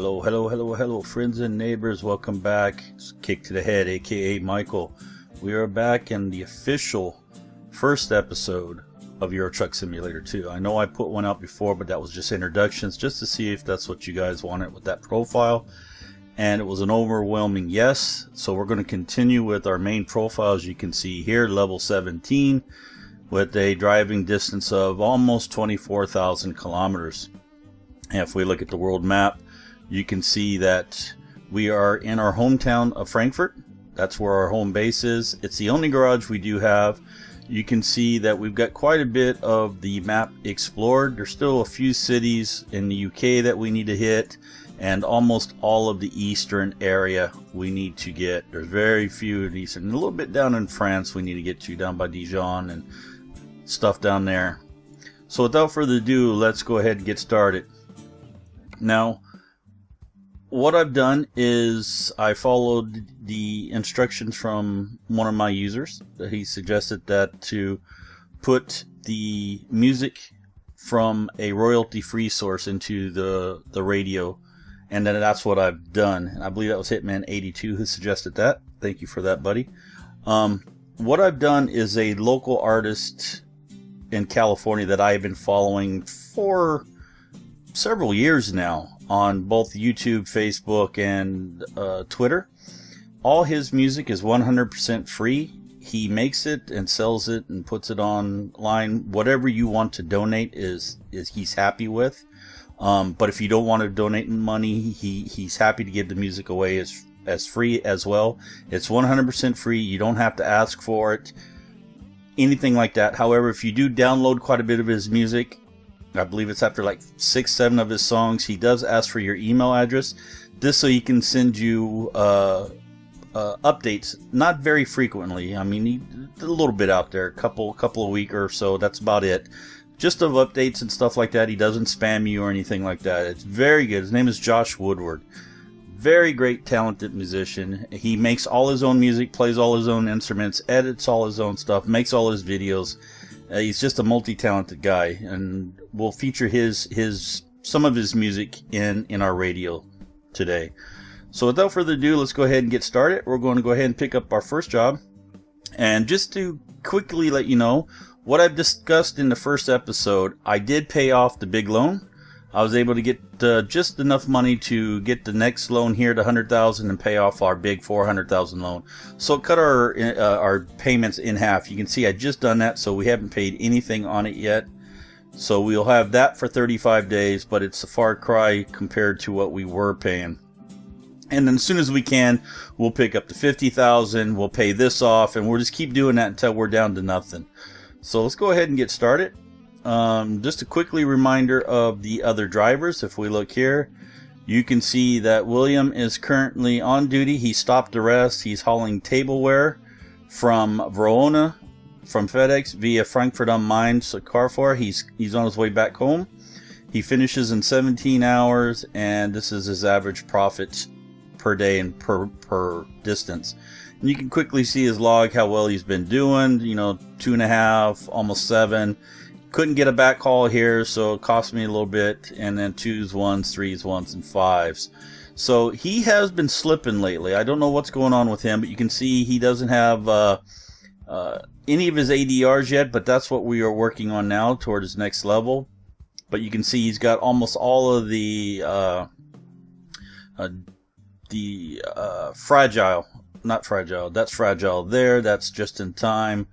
Hello, friends and neighbors. Welcome back. It's Kick to the Head, aka Michael. We are back in the official first episode of Euro Truck Simulator 2. I know I put one out before, but that was just introductions, just to see if that's what you guys wanted with that profile. And it was an overwhelming yes. So we're going to continue with our main profile, as you can see here, level 17, with a driving distance of almost 24,000 kilometers. And if we look at the world map, you can see that we are in our hometown of Frankfurt. That's where our home base is. It's the only garage we do have. You can see that we've got quite a bit of the map explored. There's still a few cities in the UK that we need to hit, and almost all of the eastern area we need to get. There's very few in the eastern. A little bit down in France we need to get to, down by Dijon and stuff down there. So without further ado, let's go ahead and get started. Now, what I've done is I followed the instructions from one of my users. He suggested that to put the music from a royalty-free source into the radio, and then that's what I've done. And I believe that was Hitman82 who suggested that. Thank you for that, buddy. What I've done is a local artist in California that I've been following for several years now on both YouTube, Facebook, and Twitter. All his music is 100% free. He makes it and sells it and puts it online. Whatever you want to donate is he's happy with. But if you don't want to donate money, he's happy to give the music away as free as well. It's 100% free. You don't have to ask for it, anything like that. However, if you do download quite a bit of his music, I believe it's after like 6-7 of his songs, he does ask for your email address, just so he can send you updates. Not very frequently. I mean, a little bit out there, a couple of weeks or so. That's about it. Just of updates and stuff like that. He doesn't spam you or anything like that. It's very good. His name is Josh Woodward. Very great, talented musician. He makes all his own music, plays all his own instruments, edits all his own stuff, makes all his videos. He's just a multi-talented guy, and we'll feature some of his music in our radio today. So without further ado, let's go ahead and get started. We're going to go ahead and pick up our first job. And just to quickly let you know, what I've discussed in the first episode, I did pay off the big loan. I was able to get just enough money to get the next loan here to $100,000 and pay off our big $400,000 loan. So it cut our payments in half. You can see I just done that, so we haven't paid anything on it yet. So we'll have that for 35 days, but it's a far cry compared to what we were paying. And then as soon as we can, we'll pick up the $50,000. We'll pay this off, and we'll just keep doing that until we're down to nothing. So let's go ahead and get started. Just a quickly reminder of the other drivers. If we look here, you can see that William is currently on duty. He stopped the rest. He's hauling tableware from Verona, from FedEx via Frankfurt am Main to Carrefour. He's on his way back home. He finishes in 17 hours, and this is his average profit per day and per distance. And you can quickly see his log, how well he's been doing. 2.5, almost 7. Couldn't get a back haul here, so it cost me a little bit. And then 2s, 1s, 3s, 1s, and 5s. So he has been slipping lately. I don't know what's going on with him, but you can see he doesn't have any of his ADRs yet, but that's what we are working on now toward his next level. But you can see he's got almost all of the fragile, not fragile, that's fragile there, that's just in time.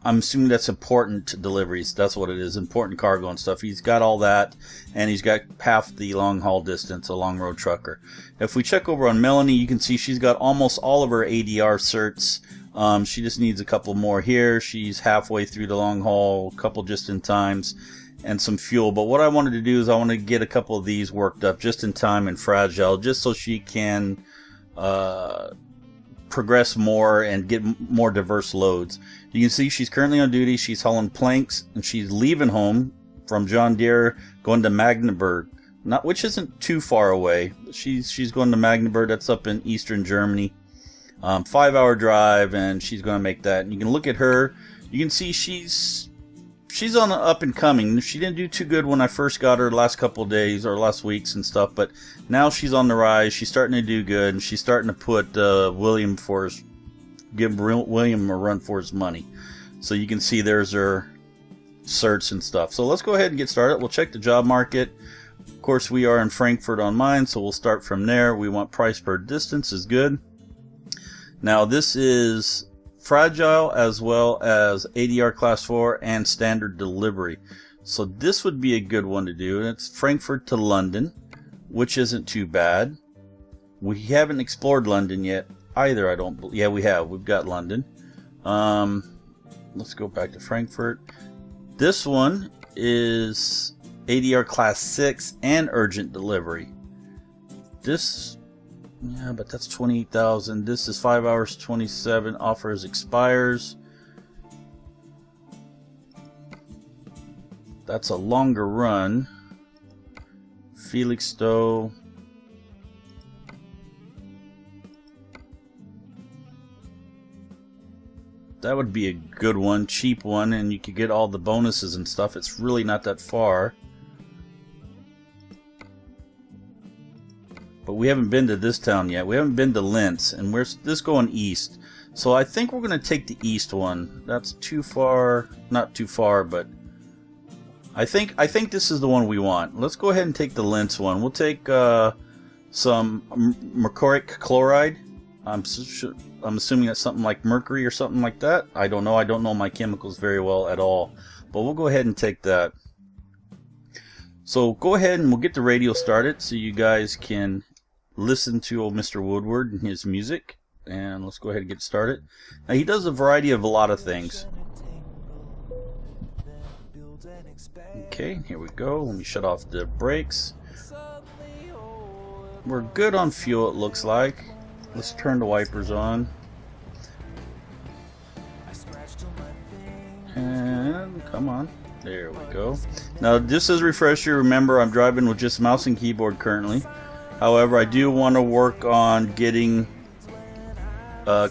I'm assuming that's important deliveries. That's what it is, important cargo and stuff. He's got all that, and he's got half the long haul distance, a long road trucker. If we check over on Melanie, you can see she's got almost all of her ADR certs. She just needs a couple more here. She's halfway through the long haul, a couple just in times, and some fuel. But what I wanted to do is I want to get a couple of these worked up just in time and fragile, just so she can progress more and get more diverse loads. You can see she's currently on duty. She's hauling planks, and she's leaving home from John Deere, going to Magdeburg, which isn't too far away. She's going to Magdeburg. That's up in eastern Germany. 5-hour drive, and she's going to make that. And you can look at her. You can see she's she's on the up and coming. She didn't do too good when I first got her the last couple of days or last weeks and stuff, but now she's on the rise. She's starting to do good, and she's starting to put William give William a run for his money. So you can see there's her certs and stuff. So let's go ahead and get started. We'll check the job market. Of course, we are in Frankfurt on mine, so we'll start from there. We want price per distance is good. Now this is fragile as well as ADR class 4 and standard delivery. So this would be a good one to do. And it's Frankfurt to London, which isn't too bad. We haven't explored London yet either, I don't believe. Yeah, we have. We've got London. Let's go back to Frankfurt. This one is ADR class 6 and urgent delivery. This, yeah, but that's 28,000. This is 5 hours 27. Offers expires. That's a longer run. Felixstowe. That would be a good one, cheap one, and you could get all the bonuses and stuff. It's really not that far. But we haven't been to this town yet. We haven't been to Linz, and we're this going east. So I think we're going to take the east one. That's too far, not too far, but I think this is the one we want. Let's go ahead and take the Linz one. We'll take some mercuric chloride. I'm assuming that's something like mercury or something like that. I don't know. I don't know my chemicals very well at all. But we'll go ahead and take that. So go ahead and we'll get the radio started so you guys can listen to old Mr. Woodward and his music. And let's go ahead and get started. Now he does a variety of a lot of things. Okay, here we go. Let me shut off the brakes. We're good on fuel, it looks like. Let's turn the wipers on. And come on. There we go. Now just as a refresher, remember I'm driving with just mouse and keyboard currently. However, I do want to work on getting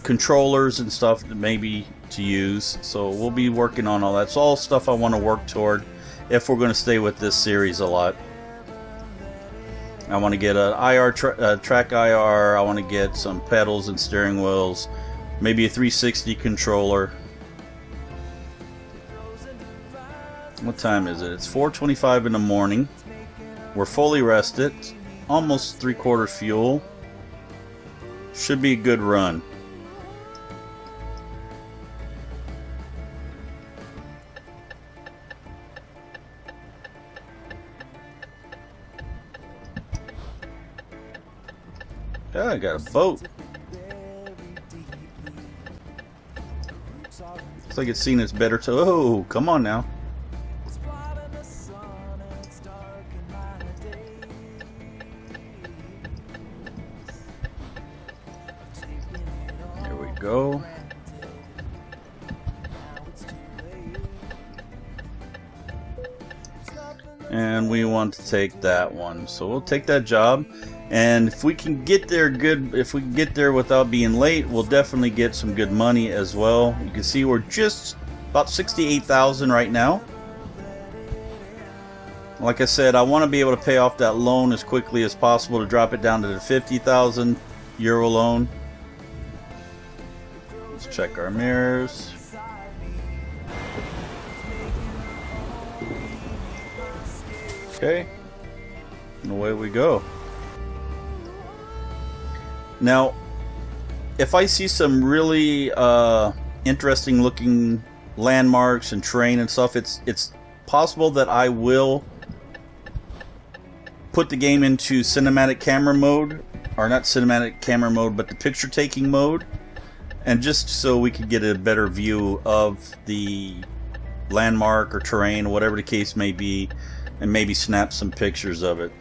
controllers and stuff that maybe to use. So we'll be working on all that. It's all stuff I want to work toward if we're going to stay with this series a lot. I want to get an IR track IR. I want to get some pedals and steering wheels, maybe a 360 controller. What time is it? It's 4:25 in the morning. We're fully rested, almost 3/4 fuel. Should be a good run. Yeah, I got a boat. Looks like it's seen its better to. Oh, come on now. There we go. And we want to take that one, so we'll take that job. And if we can get there good, if we can get there without being late, we'll definitely get some good money as well. You can see we're just about 68,000 right now. Like I said, I want to be able to pay off that loan as quickly as possible to drop it down to the 50,000 euro loan. Let's check our mirrors. Okay, and away we go. Now, if I see some really interesting looking landmarks and terrain and stuff, it's possible that I will put the game into cinematic camera mode, or not cinematic camera mode, but the picture taking mode, and just so we could get a better view of the landmark or terrain, whatever the case may be, and maybe snap some pictures of it,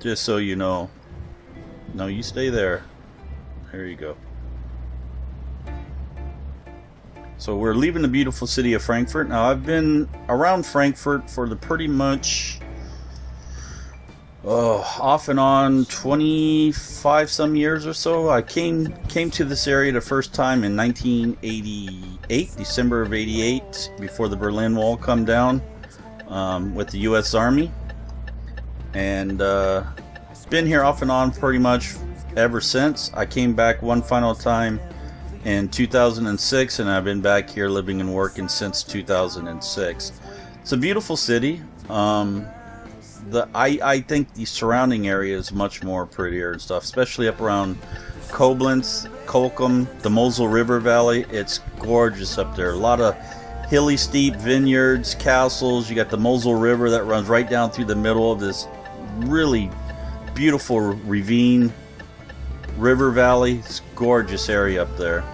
just so you know. No, you stay there. There you go. So we're leaving the beautiful city of Frankfurt. Now I've been around Frankfurt for the pretty much off and on 25 some years or so. I came to this area the first time in 1988, December of 88, before the Berlin Wall come down, with the U.S. Army, and been here off and on pretty much ever since. I came back one final time in 2006, and I've been back here living and working since 2006. It's a beautiful city. I think the surrounding area is much more prettier and stuff, especially up around Koblenz, Kolkum, the Mosel River Valley. It's gorgeous up there. A lot of hilly, steep vineyards, castles. You got the Mosel River that runs right down through the middle of this really beautiful ravine river valley. It's a gorgeous area up there.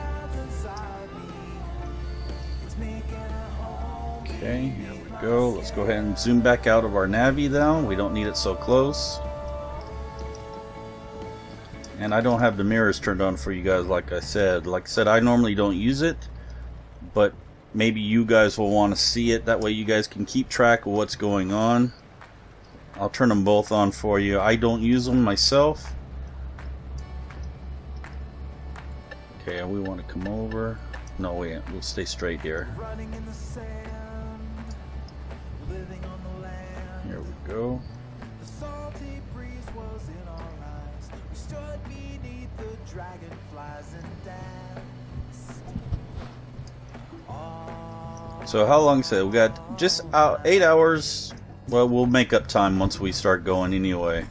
Okay, here we go. Let's go ahead and zoom back out of our Navi now. We don't need it so close. And I don't have the mirrors turned on for you guys, like I said. Like I said, I normally don't use it, but maybe you guys will want to see it. That way you guys can keep track of what's going on. I'll turn them both on for you. I don't use them myself. Okay, we want to come over. No, we'll stay straight here. Here we go. So how long is it? We got just 8 hours. Well, we'll make up time once we start going anyway.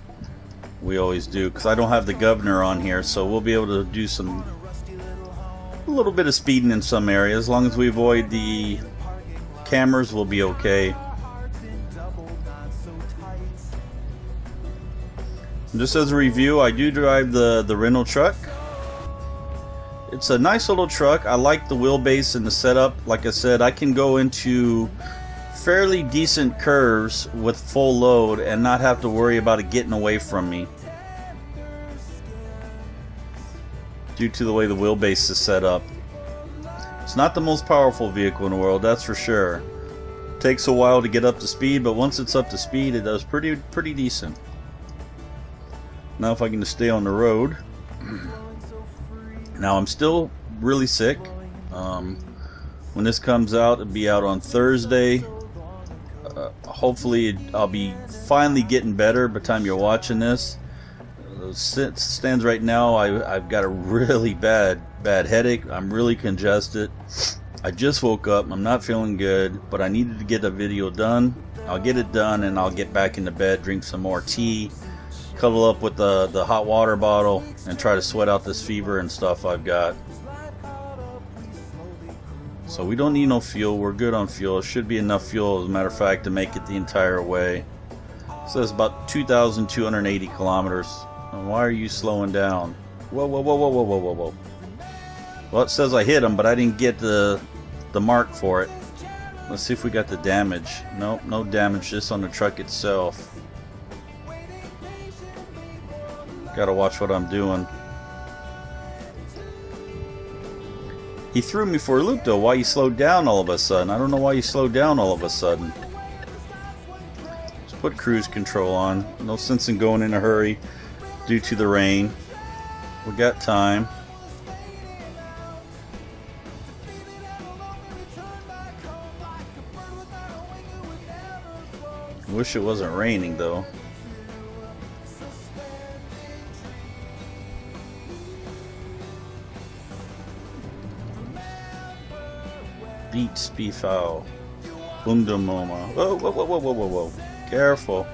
We always do, because I don't have the governor on here, so we'll be able to do a little bit of speeding in some areas. As long as we avoid the cameras, we'll be okay. And just as a review, I do drive the rental truck. It's a nice little truck. I like the wheelbase and the setup. Like I said, I can go into fairly decent curves with full load and not have to worry about it getting away from me, due to the way the wheelbase is set up. It's not the most powerful vehicle in the world, that's for sure. Takes a while to get up to speed, but once it's up to speed, it does pretty decent. Now if I can just stay on the road. Now I'm still really sick. When this comes out, it'll be out on Thursday. Hopefully I'll be finally getting better by the time you're watching this. It stands right now, I've got a really bad headache. I'm really congested. I just woke up. I'm not feeling good, but I needed to get a video done. I'll get it done and I'll get back into bed, drink some more tea, cuddle up with the hot water bottle, and try to sweat out this fever and stuff I've got. So we don't need no fuel. We're good on fuel. It should be enough fuel, as a matter of fact, to make it the entire way. It says about 2,280 kilometers. And why are you slowing down? Whoa, whoa, whoa, whoa, whoa, whoa, whoa, whoa. Well, it says I hit him, but I didn't get the mark for it. Let's see if we got the damage. Nope, no damage, just on the truck itself. Gotta watch what I'm doing. He threw me for a loop though. Why you slowed down all of a sudden? I don't know why you slowed down all of a sudden. Just put cruise control on. No sense in going in a hurry due to the rain. We got time. Wish it wasn't raining though. Beat Spiefau. Bundemoma. Whoa, whoa, whoa, whoa, whoa, whoa, whoa. Careful.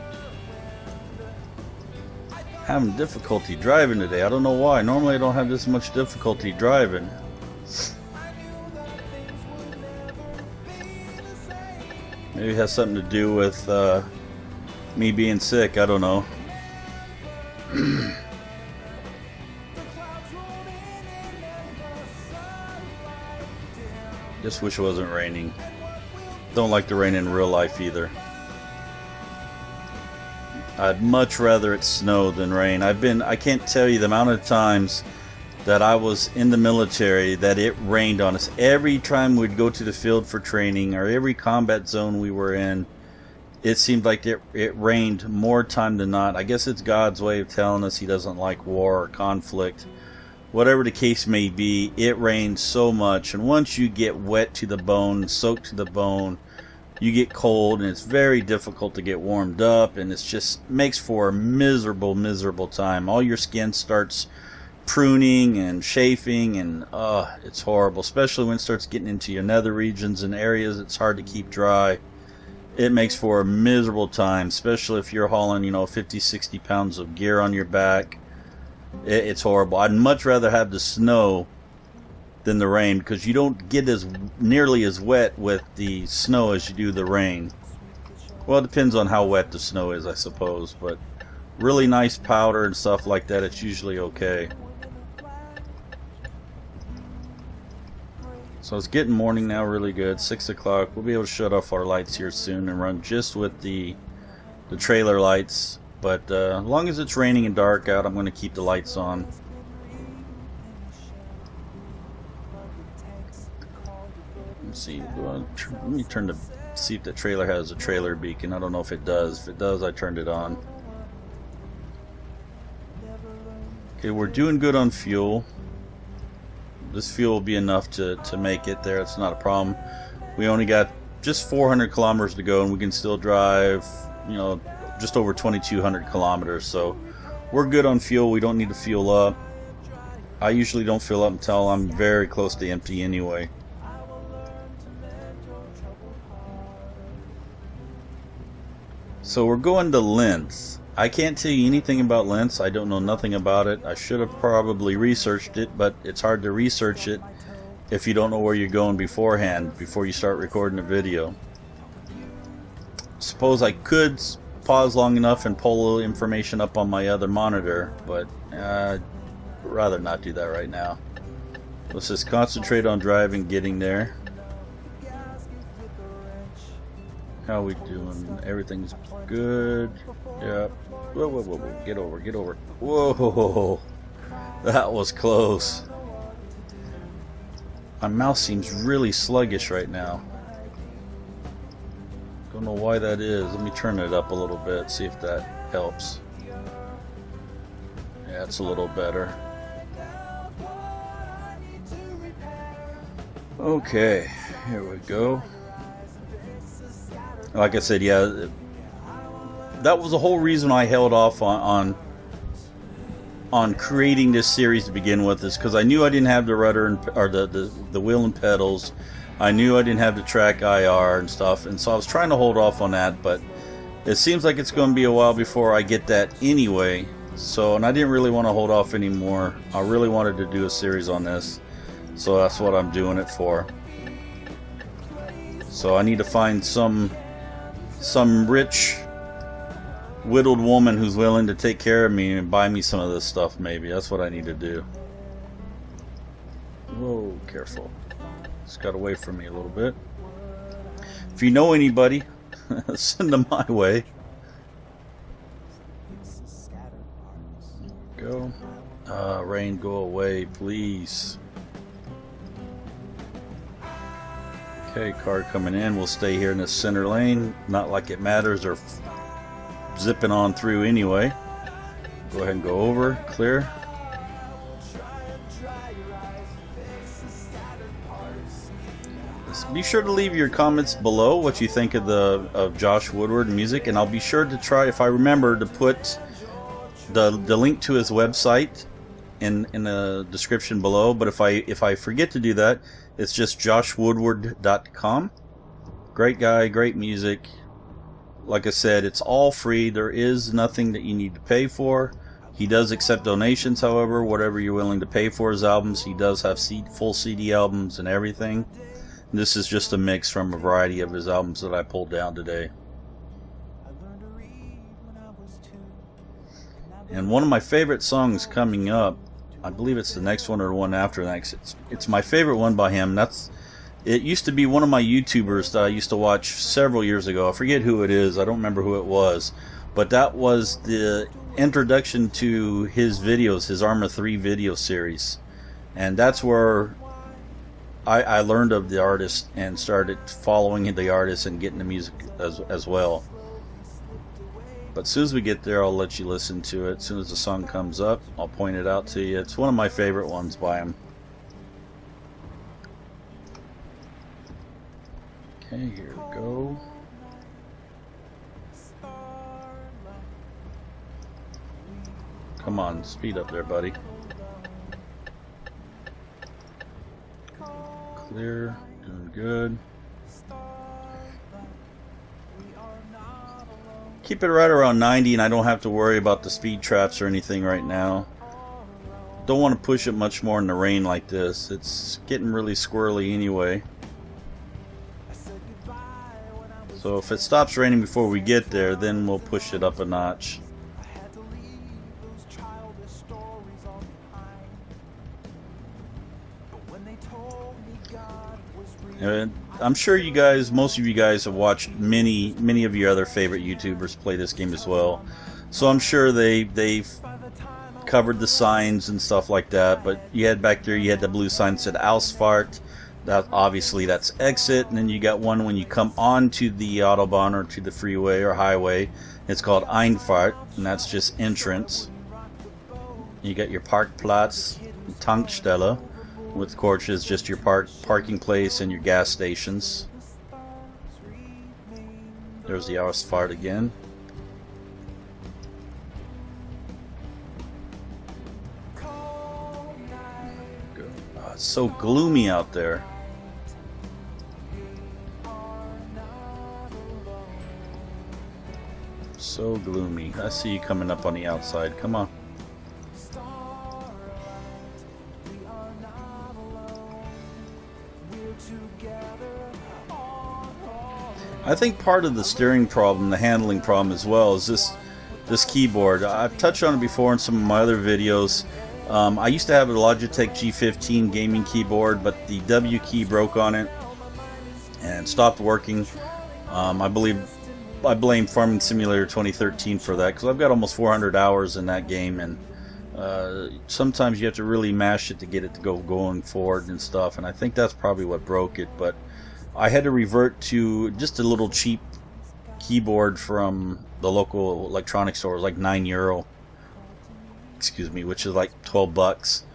Having difficulty driving today. I don't know why. Normally I don't have this much difficulty driving. Maybe it has something to do with me being sick. I don't know. Just wish it wasn't raining. Don't like the rain in real life either. I'd much rather it snow than rain. I can't tell you the amount of times that I was in the military that it rained on us. Every time we'd go to the field for training, or every combat zone we were in, it seemed like it rained more time than not. I guess it's God's way of telling us he doesn't like war or conflict. Whatever the case may be, it rained so much, and once you get wet to the bone, soaked to the bone, you get cold, and it's very difficult to get warmed up, and it just makes for a miserable time. All your skin starts pruning and chafing, and it's horrible, especially when it starts getting into your nether regions and areas it's hard to keep dry. It makes for a miserable time, especially if you're hauling, 50-60 pounds of gear on your back. It's horrible. I'd much rather have the snow than the rain, because you don't get as nearly as wet with the snow as you do the rain. Well, it depends on how wet the snow is, I suppose, but really nice powder and stuff like that, it's usually okay. So it's getting morning now, really good. 6 o'clock. We'll be able to shut off our lights here soon and run just with the trailer lights. But as long as it's raining and dark out, I'm going to keep the lights on. Let's see. Let me turn to see if the trailer has a trailer beacon. I don't know if it does. If it does, I turned it on. Okay, we're doing good on fuel. This fuel will be enough to make it there. It's not a problem. We only got just 400 kilometers to go, and we can still drive, just over 2,200 kilometers. So we're good on fuel. We don't need to fuel up. I usually don't fill up until I'm very close to empty anyway. So we're going to Linz. I can't tell you anything about Linz. I don't know nothing about it. I should have probably researched it, but it's hard to research it if you don't know where you're going beforehand, before you start recording a video. Suppose I could pause long enough and pull a little information up on my other monitor, but I'd rather not do that right now. Let's just concentrate on driving, getting there. How we doing? Everything's good. Yep. Whoa. Get over. Whoa. That was close. My mouse seems really sluggish right now. Don't know why that is. Let me turn it up a little bit, see if that helps. Yeah, it's a little better. Okay, here we go. Like I said, yeah, that was the whole reason I held off on creating this series to begin with, is because I knew I didn't have the rudder or the wheel and pedals. I knew I didn't have the track IR and stuff, and so I was trying to hold off on that, but it seems like it's going to be a while before I get that anyway. So, and I didn't really want to hold off anymore. I really wanted to do a series on this, so that's what I'm doing it for. So I need to find some rich whittled woman who's willing to take care of me and buy me some of this stuff. Maybe that's what I need to do. Whoa, careful. Just got away from me a little bit. If you know anybody, send them my way. Go. Rain, go away, please. Okay, car coming in. We'll stay here in the center lane. Not like it matters. They're zipping on through anyway. Go ahead and go over. Clear. Be sure to leave your comments below what you think of Josh Woodward music, and I'll be sure to try, if I remember, to put the link to his website in the description below. But if I forget to do that, it's just joshwoodward.com. Great guy, great music. Like I said, it's all free. There is nothing that you need to pay for. He does accept donations, however, whatever you're willing to pay for his albums. He does have full CD albums and everything. And this is just a mix from a variety of his albums that I pulled down today. And one of my favorite songs coming up, I believe it's the next one or the one after next. It's my favorite one by him. It used to be one of my YouTubers that I used to watch several years ago. I forget who it is. I don't remember who it was. But that was the introduction to his videos, his Arma 3 video series. And that's where I learned of the artist and started following the artist and getting the music as well. But as soon as we get there, I'll let you listen to it. As soon as the song comes up, I'll point it out to you. It's one of my favorite ones by him. Okay, here we go. Come on, speed up there, buddy. Clear, doing good. Keep it right around 90 and I don't have to worry about the speed traps or anything right now. Don't want to push it much more in the rain like this. It's getting really squirrely anyway. So if it stops raining before we get there, then we'll push it up a notch. And I'm sure you guys, most of you guys have watched many of your other favorite YouTubers play this game as well. So I'm sure they've covered the signs and stuff like that. But you had back there, you had the blue sign that said Ausfahrt. That obviously that's exit, and then you got one when you come onto the Autobahn or to the freeway or highway. It's called Einfahrt, and that's just entrance. You got your Parkplatz, Tankstelle, with of course is just your parking place and your gas stations. There's the Ausfahrt again. Oh, it's so gloomy out there. So gloomy. I see you coming up on the outside. Come on. I think part of the steering problem, the handling problem as well, is this keyboard. I've touched on it before in some of my other videos. I used to have a Logitech G15 gaming keyboard, but the W key broke on it and stopped working. I blame Farming Simulator 2013 for that, because I've got almost 400 hours in that game, and sometimes you have to really mash it to get it to go going forward and stuff, and I think that's probably what broke it. But I had to revert to just a little cheap keyboard from the local electronics store. It was like €9, excuse me, which is like 12 bucks,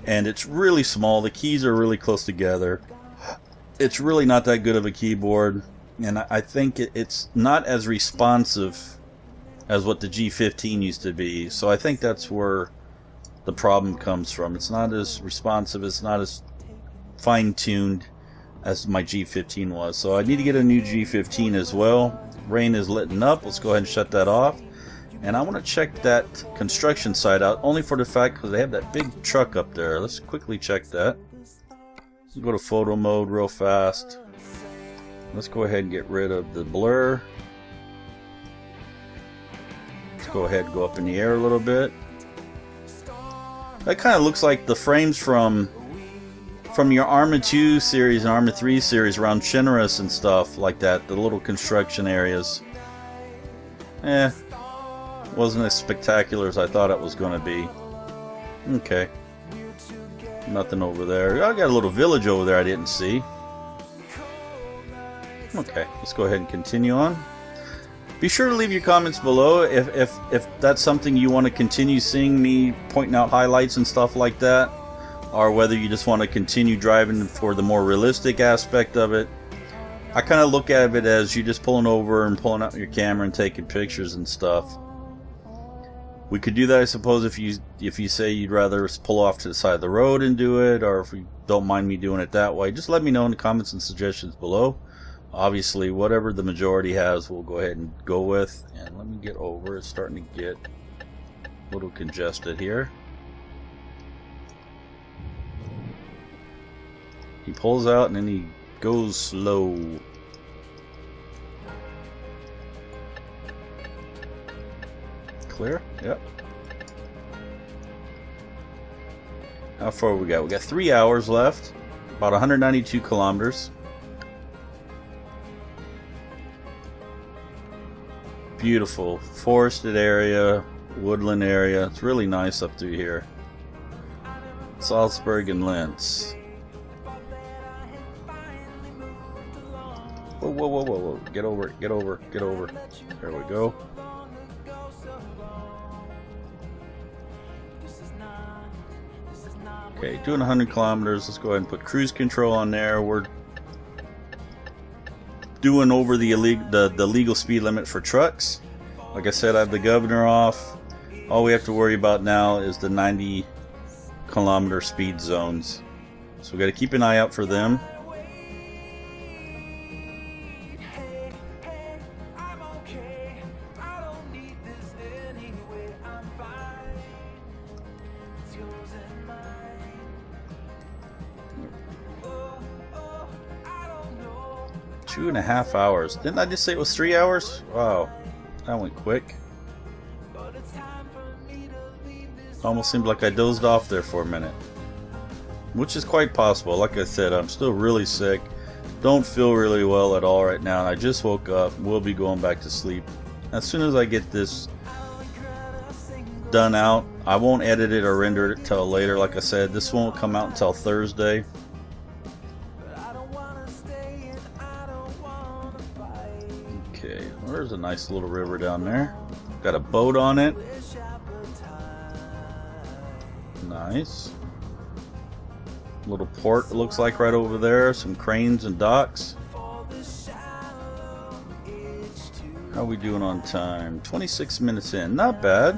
and it's really small. The keys are really close together. It's really not that good of a keyboard. And I think it's not as responsive as what the G15 used to be. So I think that's where the problem comes from. It's not as responsive, it's not as fine-tuned as my G15 was. So I need to get a new G15 as well. Rain is letting up. Let's go ahead and shut that off. And I want to check that construction site out, only for the fact because they have that big truck up there. Let's quickly check that. Let's go to photo mode real fast. Let's go ahead and get rid of the blur. Let's go ahead and go up in the air a little bit. That kind of looks like the frames from your Arma 2 series and Arma 3 series around Chinarus and stuff like that. The little construction areas. Wasn't as spectacular as I thought it was going to be. Okay. Nothing over there. I got a little village over there I didn't see. Okay, let's go ahead and continue on. Be sure to leave your comments below if that's something you want to continue seeing me pointing out highlights and stuff like that, or whether you just want to continue driving for the more realistic aspect of it. I kind of look at it as you just pulling over and pulling out your camera and taking pictures and stuff. We could do that, I suppose, if you say you'd rather pull off to the side of the road and do it, or if you don't mind me doing it that way. Just let me know in the comments and suggestions below. Obviously, whatever the majority has, we'll go ahead and go with. And let me get over. It's starting to get a little congested here. He pulls out and then he goes slow. Clear? Yep. How far we got? We got 3 hours left. About 192 kilometers. Beautiful forested area, woodland area. It's really nice up through here. Salzburg and Linz. Whoa, whoa, whoa, whoa, whoa. Get over, get over, get over. There we go. Okay, doing 100 kilometers. Let's go ahead and put cruise control on there. We're doing over the legal speed limit for trucks. Like I said, I have the governor off. All we have to worry about now is the 90-kilometer speed zones. So we got to keep an eye out for them. Two and a half hours. Didn't I just say it was 3 hours? Wow, that went quick. Almost seemed like I dozed off there for a minute, which is quite possible. Like I said, I'm still really sick. Don't feel really well at all right now, and I just woke up. We'll be going back to sleep. As soon as I get this done out, I won't edit it or render it till later. Like I said, this won't come out until Thursday. Okay, there's a nice little river down there. Got a boat on it. Nice. Little port, it looks like, right over there. Some cranes and docks. How are we doing on time? 26 minutes in. Not bad.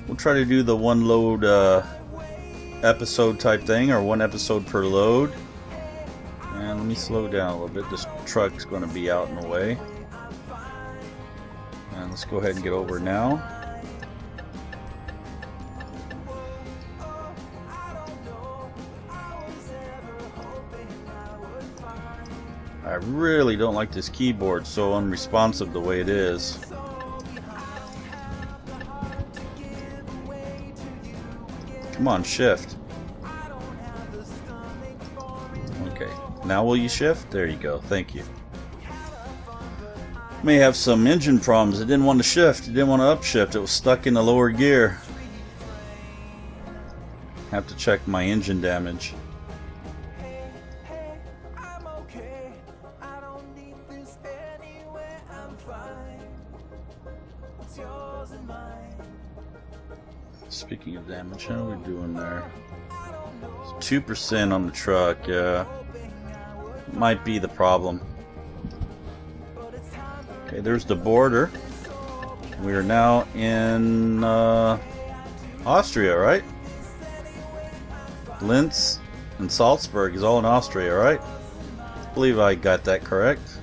We'll try to do the one load episode type thing, or one episode per load. And let me slow down a little bit. This truck's going to be out in the way. And let's go ahead and get over now. I really don't like this keyboard, so unresponsive the way it is. Come on, shift. Okay, now will you shift? There you go, thank you. May have some engine problems. It didn't want to shift, it didn't want to upshift, it was stuck in the lower gear. Have to check my engine damage. Speaking of damage, how are we doing there? 2% on the truck, yeah. Might be the problem. Okay, there's the border. We are now in Austria, right? Linz and Salzburg is all in Austria, right? I believe I got that correct.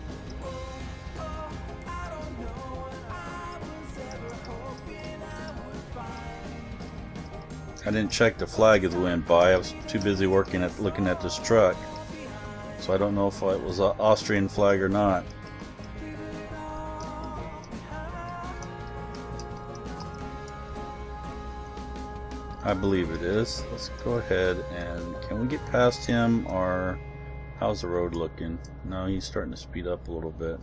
I didn't check the flag as we went by. I was too busy looking at this truck, so I don't know if it was an Austrian flag or not. I believe it is. Let's go ahead and can we get past him, or how's the road looking? No, he's starting to speed up a little bit.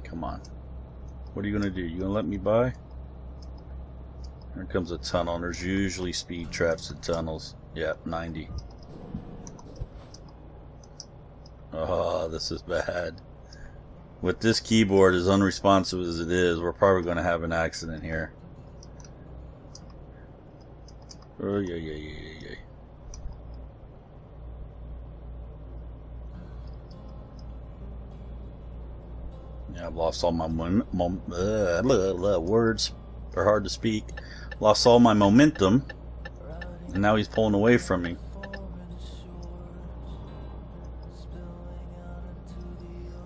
Come on. What are you gonna do? You gonna let me by? Here comes a tunnel, and there's usually speed traps in tunnels. Yep, 90. Oh, this is bad. With this keyboard as unresponsive as it is, we're probably going to have an accident here. Oh, yeah. Yeah, I've lost all my words are hard to speak. Lost all my momentum, and now he's pulling away from me.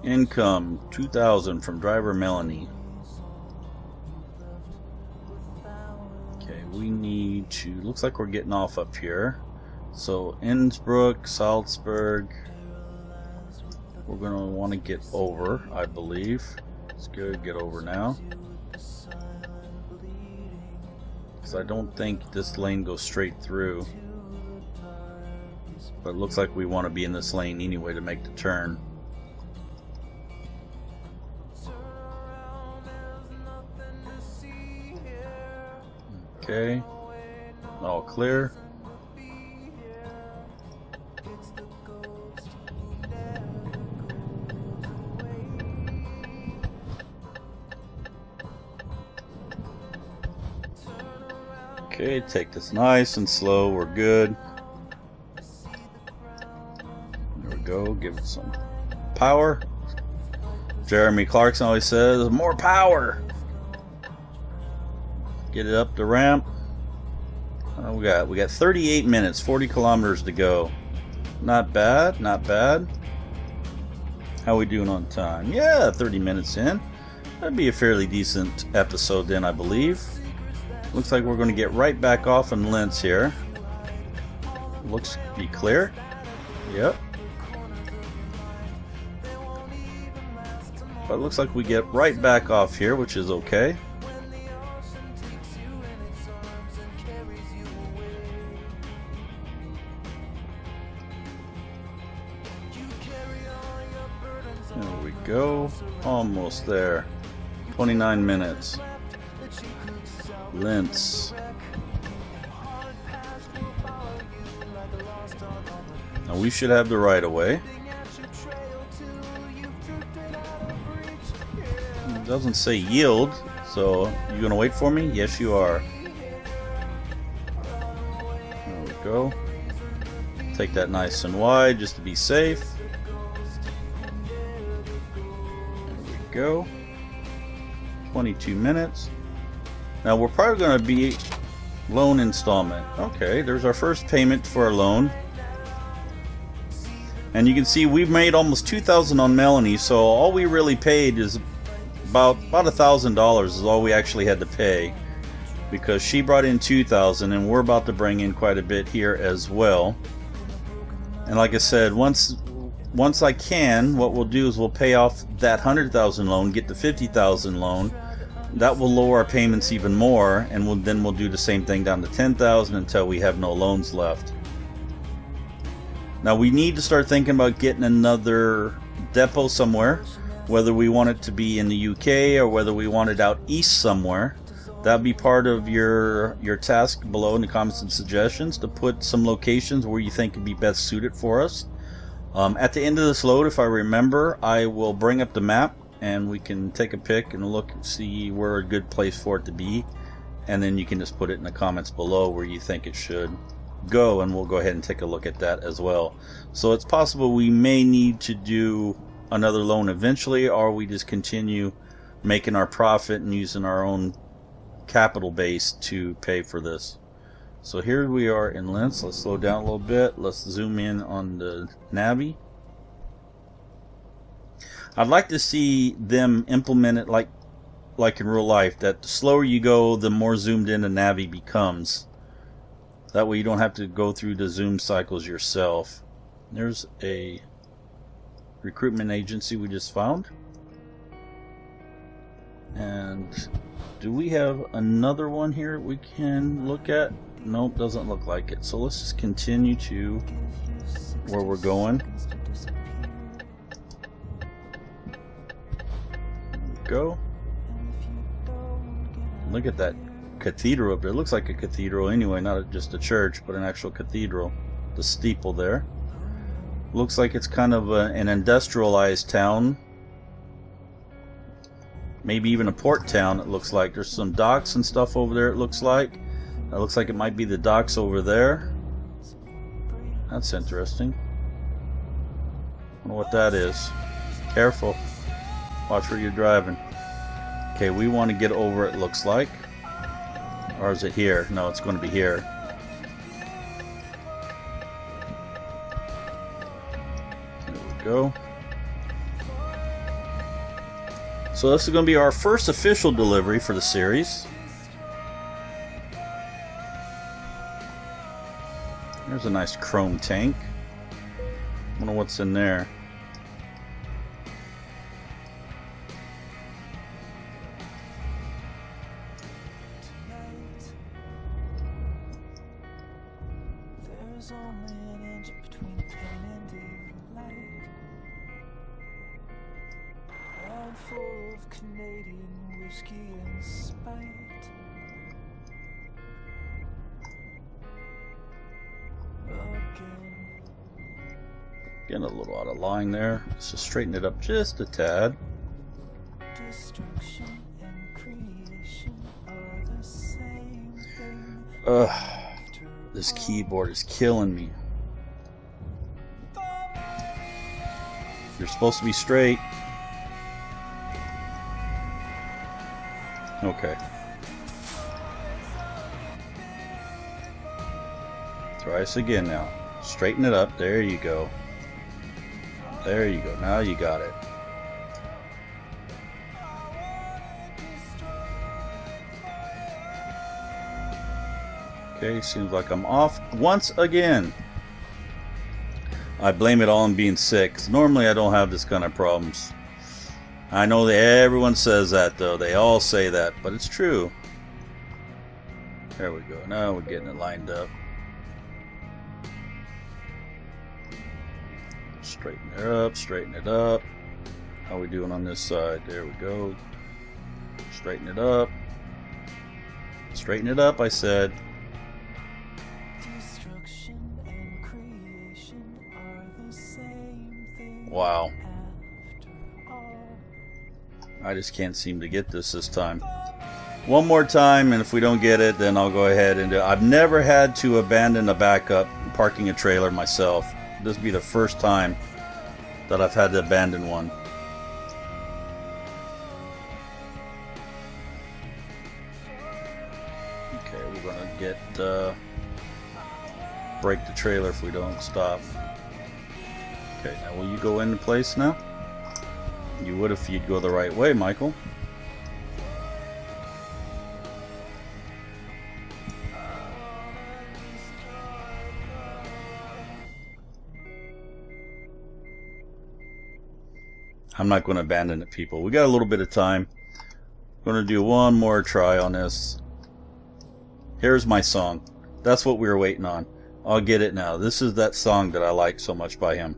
Income 2,000 from driver Melanie. Okay, we need to, looks like we're getting off up here. So Innsbruck, Salzburg, we're going to want to get over, I believe. Let's go get over now. Because I don't think this lane goes straight through. But it looks like we want to be in this lane anyway to make the turn. Okay, all clear. Okay, take this nice and slow. We're good. There we go. Give it some power. Jeremy Clarkson always says, more power. Get it up the ramp. We got 38 minutes, 40 kilometers to go. Not bad, not bad. How we doing on time? Yeah, 30 minutes in. That'd be a fairly decent episode then, I believe. Looks like we're going to get right back off in Linz here. Looks to be clear. Yep. But it looks like we get right back off here, which is okay. There we go. Almost there. 29 minutes. Linz. Now we should have the right of way. It doesn't say yield, so you gonna wait for me? Yes, you are. There we go. Take that nice and wide just to be safe. There we go. 22 minutes. Now we're probably going to be loan installment. Okay, there's our first payment for our loan. And you can see we've made almost $2,000 on Melanie, so all we really paid is about $1,000 is all we actually had to pay, because she brought in $2,000 and we're about to bring in quite a bit here as well. And like I said, once I can, what we'll do is we'll pay off that $100,000 loan, get the $50,000 loan. That will lower our payments even more, and then we'll do the same thing down to $10,000 until we have no loans left. Now we need to start thinking about getting another depot somewhere, whether we want it to be in the UK or whether we want it out east somewhere. That'll be part of your task below in the comments and suggestions, to put some locations where you think would be best suited for us. At the end of this load, if I remember, I will bring up the map and we can take a pic and look and see where a good place for it to be, and then you can just put it in the comments below where you think it should go, and we'll go ahead and take a look at that as well. So it's possible we may need to do another loan eventually, or we just continue making our profit and using our own capital base to pay for this. So here we are in Linz. Let's slow down a little bit. Let's zoom in on the Navi. I'd like to see them implement it like in real life, that the slower you go, the more zoomed in the Navi becomes. That way you don't have to go through the zoom cycles yourself. There's a recruitment agency we just found. And do we have another one here we can look at? Nope, doesn't look like it. So let's just continue to where we're going. Go. Look at that cathedral up there. It looks like a cathedral anyway, not just a church, but an actual cathedral. The steeple there. Looks like it's kind of an industrialized town. Maybe even a port town, it looks like. There's some docks and stuff over there, it looks like. It looks like it might be the docks over there. That's interesting. I don't know what that is. Careful. Watch where you're driving. Okay, we want to get over, it looks like. Or is it here? No, it's going to be here. There we go. So this is going to be our first official delivery for the series. There's a nice chrome tank. I wonder what's in there. Full of Canadian whiskey and spite. Getting a little out of line there. Let's just straighten it up just a tad. Destruction and creation are the same thing. Ugh, this keyboard is killing me. You're supposed to be straight. Okay. Try this again now. Straighten it up. There you go. There you go. Now you got it. Okay, seems like I'm off once again. I blame it all on being sick. Normally I don't have this kind of problems. I know that everyone says that though. They all say that, but it's true. There we go. Now we're getting it lined up. Straighten it up, straighten it up. How are we doing on this side? There we go. Straighten it up. Straighten it up, I said. Wow. I just can't seem to get this time. One more time, and if we don't get it, then I'll go ahead and do it. I've never had to abandon a backup parking a trailer myself. This will be the first time that I've had to abandon one. Okay, we're gonna get break the trailer if we don't stop. Okay, now will you go into place now? You would if you'd go the right way, Michael. I'm not going to abandon it, people. We got a little bit of time. I'm going to do one more try on this. Here's my song. That's what we were waiting on. I'll get it now. This is that song that I like so much by him.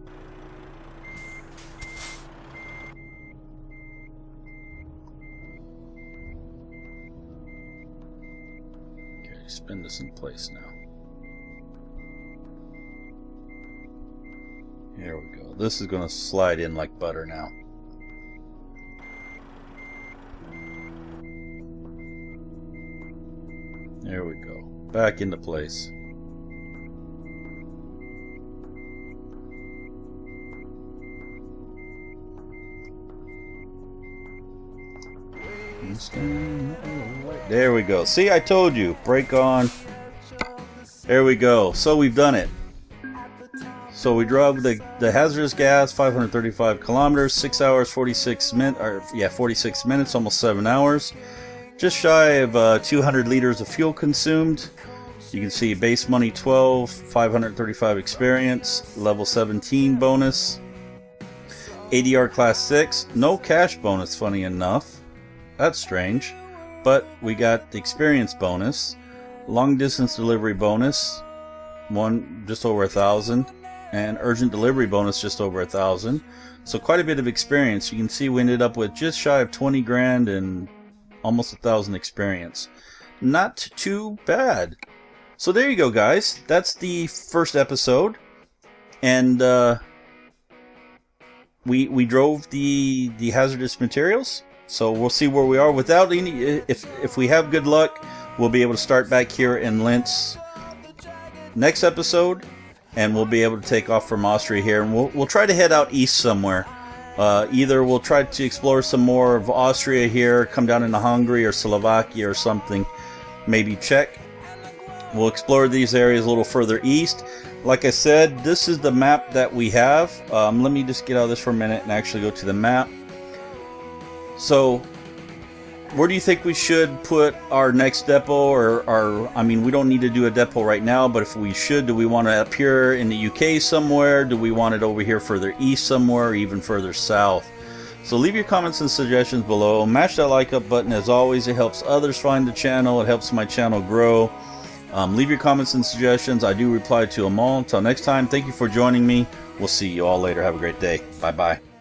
Okay, spin this in place now. Here we go. This is going to slide in like butter now. There we go. Back into place. There we go. See, I told you. Brake on. There we go. So we've done it. So we drove the hazardous gas 535 kilometers, 6 hours 46 minutes, almost 7 hours. Just shy of 200 liters of fuel consumed. You can see base money 12, 535 experience, level 17 bonus, ADR class 6, no cash bonus, funny enough. That's strange. But we got the experience bonus, long distance delivery bonus, just over 1,000, and urgent delivery bonus just over 1,000. So quite a bit of experience. You can see we ended up with just shy of 20 grand and almost 1,000 experience. Not too bad. So there you go, guys. That's the first episode, and we drove the hazardous materials. So we'll see where we are. Without any, if we have good luck, we'll be able to start back here in Linz next episode, and we'll be able to take off from Austria here, and we'll try to head out east somewhere. Either we'll try to explore some more of Austria here, come down into Hungary or Slovakia or something, maybe Czech. We'll explore these areas a little further east. Like I said, this is the map that we have. Let me just get out of this for a minute and actually go to the map. So, where do you think we should put our next depot? Or I mean, we don't need to do a depot right now, but if we should, do we want it up here in the UK somewhere? Do we want it over here further east somewhere, or even further south? So leave your comments and suggestions below. Mash that like up button. As always, it helps others find the channel. It helps my channel grow. Leave your comments and suggestions. I do reply to them all. Until next time, thank you for joining me. We'll see you all later. Have a great day. Bye-bye.